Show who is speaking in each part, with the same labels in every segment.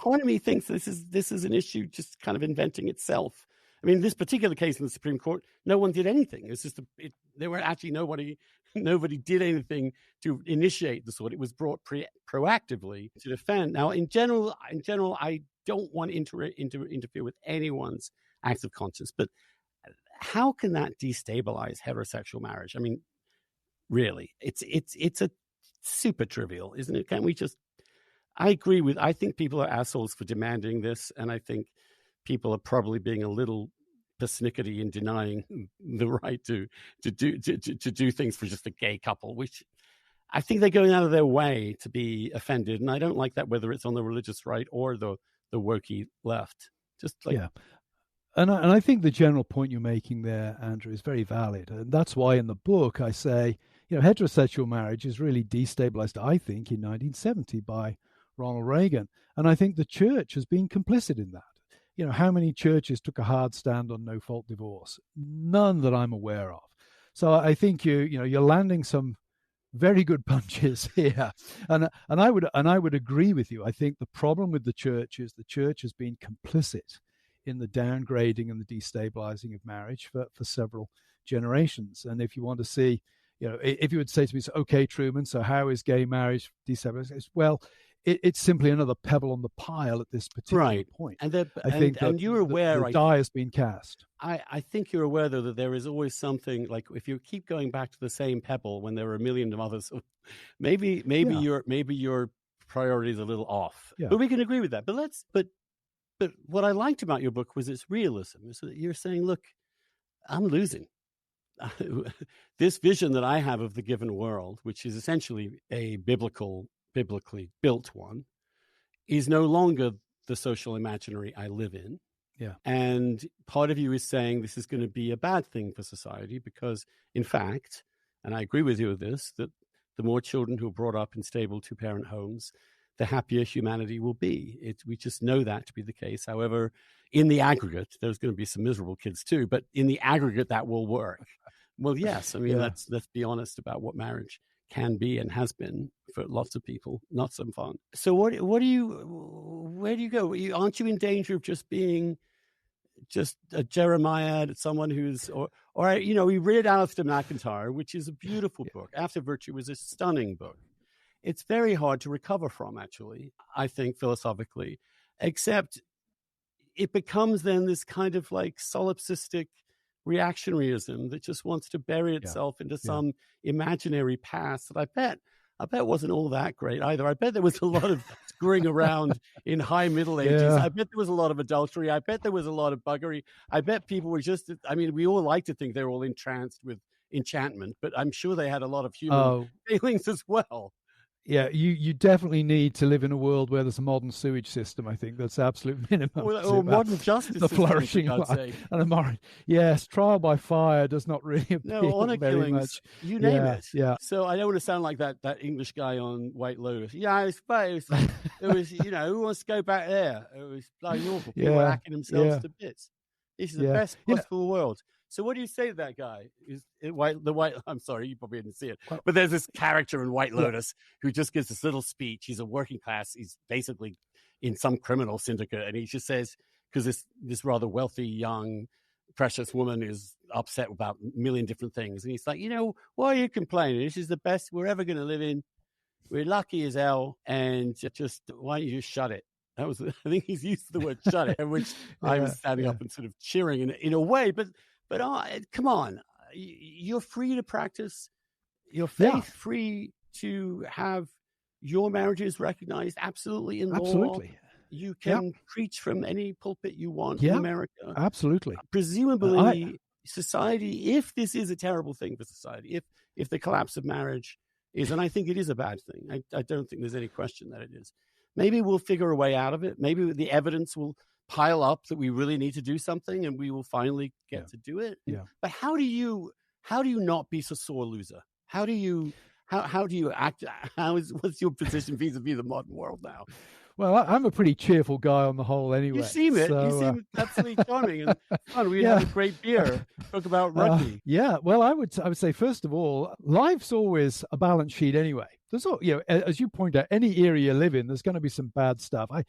Speaker 1: part of me thinks this is an issue just kind of inventing itself. I mean, this particular case in the Supreme Court, no one did anything. It's just there were actually nobody did anything to initiate the sort. It was brought proactively to defend. Now, in general, I don't want to interfere with anyone's acts of conscience, but how can that destabilize heterosexual marriage? I mean, really, it's a super trivial, isn't it? Can't we just? I think people are assholes for demanding this, and I think people are probably being a little persnickety in denying the right to do things for just a gay couple, which I think they're going out of their way to be offended, and I don't like that, whether it's on the religious right or the wokey left. Just like
Speaker 2: And I think the general point you're making there, Andrew, is very valid, and that's why in the book I say, heterosexual marriage is really destabilized, I think, in 1970 by Ronald Reagan, and I think the church has been complicit in that. How many churches took a hard stand on no-fault divorce? None that I'm aware of. So I think you're landing some very good punches here, and I would agree with you. I think the problem with the church is the church has been complicit in the downgrading and the destabilizing of marriage for several generations. And if you want to see, if you would say to me, okay, Truman, so how is gay marriage destabilized? Well, it's simply another pebble on the pile at this particular point.
Speaker 1: And I think you're aware,
Speaker 2: the die has been cast.
Speaker 1: I think you're aware, though, that there is always something, like if you keep going back to the same pebble when there are a million of others, maybe your priority is a little off.
Speaker 2: Yeah.
Speaker 1: But we can agree with that. But what I liked about your book was its realism. So you're saying, look, I'm losing. This vision that I have of the given world, which is essentially a biblically built one, is no longer the social imaginary I live in.
Speaker 2: Yeah.
Speaker 1: And part of you is saying this is going to be a bad thing for society because, in fact, and I agree with you with this, that the more children who are brought up in stable two-parent homes, the happier humanity will be. We just know that to be the case. However, in the aggregate, there's going to be some miserable kids too, but in the aggregate, that will work. Well, yes. I mean, let's be honest about what marriage can be and has been for lots of people. Not some fun. So where do you go? Aren't you in danger of just being just a Jeremiah, someone who's, or we read Alistair McIntyre, which is a beautiful book. After Virtue was a stunning book. It's very hard to recover from, actually, I think, philosophically, except it becomes then this kind of like solipsistic reactionaryism that just wants to bury itself into some imaginary past that I bet wasn't all that great either. I bet there was a lot of screwing around in high Middle Ages. I bet there was a lot of adultery. I bet there was a lot of buggery. I bet people were just, we all like to think they're all entranced with enchantment, but I'm sure they had a lot of human feelings as well.
Speaker 2: Yeah, you definitely need to live in a world where there's a modern sewage system. I think that's absolute minimum.
Speaker 1: Or modern justice
Speaker 2: the
Speaker 1: system,
Speaker 2: flourishing
Speaker 1: I'd say.
Speaker 2: And a moral. Yes, trial by fire does not really appeal
Speaker 1: honor
Speaker 2: very
Speaker 1: killings,
Speaker 2: much.
Speaker 1: You name it.
Speaker 2: Yeah.
Speaker 1: So I don't want to sound like that English guy on White Lotus. Yeah, I suppose it was. Who wants to go back there? It was bloody awful. People were hacking themselves to bits. This is the best possible world. So what do you say to that guy? I'm sorry, you probably didn't see it. But there's this character in White Lotus who just gives this little speech. He's a working class. He's basically in some criminal syndicate. And he just says, because this rather wealthy, young, precious woman is upset about a million different things. And he's like, why are you complaining? This is the best we're ever going to live in. We're lucky as hell. And just, why don't you just shut it? I think he's used the word shut it, which I was standing up and sort of cheering in a way. But come on, you're free to practice your faith, free to have your marriages recognized absolutely in law.
Speaker 2: Absolutely.
Speaker 1: You can preach from any pulpit you want in America.
Speaker 2: Absolutely.
Speaker 1: Presumably, society, if this is a terrible thing for society, if the collapse of marriage is, and I think it is a bad thing, I don't think there's any question that it is. Maybe we'll figure a way out of it. Maybe the evidence will pile up that we really need to do something, and we will finally get to do it.
Speaker 2: Yeah.
Speaker 1: But how do you not be a sore loser? How do you act? What's your position vis-a-vis the modern world now?
Speaker 2: Well, I'm a pretty cheerful guy on the whole
Speaker 1: You
Speaker 2: anyway.
Speaker 1: seem it. You
Speaker 2: So,
Speaker 1: seem absolutely charming and fun. We'd have
Speaker 2: yeah.
Speaker 1: a great beer, talk about rugby.
Speaker 2: Yeah, well, I would say first of all, life's always a balance sheet anyway. There's all, as you point out, any era you live in, there's going to be some bad stuff. I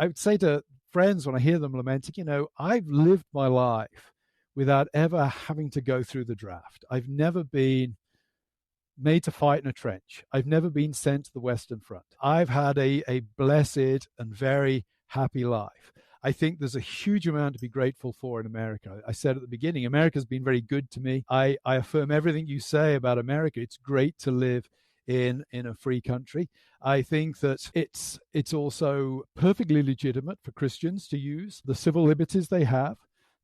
Speaker 2: would say to friends when I hear them lamenting, I've lived my life without ever having to go through the draft. I've never been made to fight in a trench. I've never been sent to the Western Front. I've had a blessed and very happy life. I think there's a huge amount to be grateful for in America. I said at the beginning, America's been very good to me. I affirm everything you say about America. It's great to live in a free country. I think that it's also perfectly legitimate for Christians to use the civil liberties they have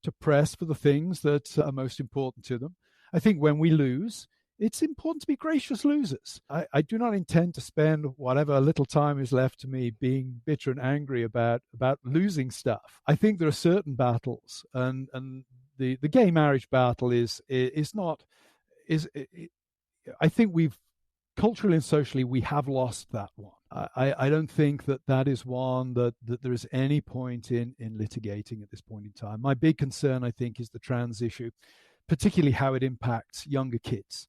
Speaker 2: to press for the things that are most important to them. I think when we lose, it's important to be gracious losers. I do not intend to spend whatever little time is left to me being bitter and angry about losing stuff. I think there are certain battles, and the gay marriage battle is not. I think we've culturally and socially we have lost that one. I don't think that is one that there is any point in litigating at this point in time. My big concern, I think, is the trans issue, particularly how it impacts younger kids.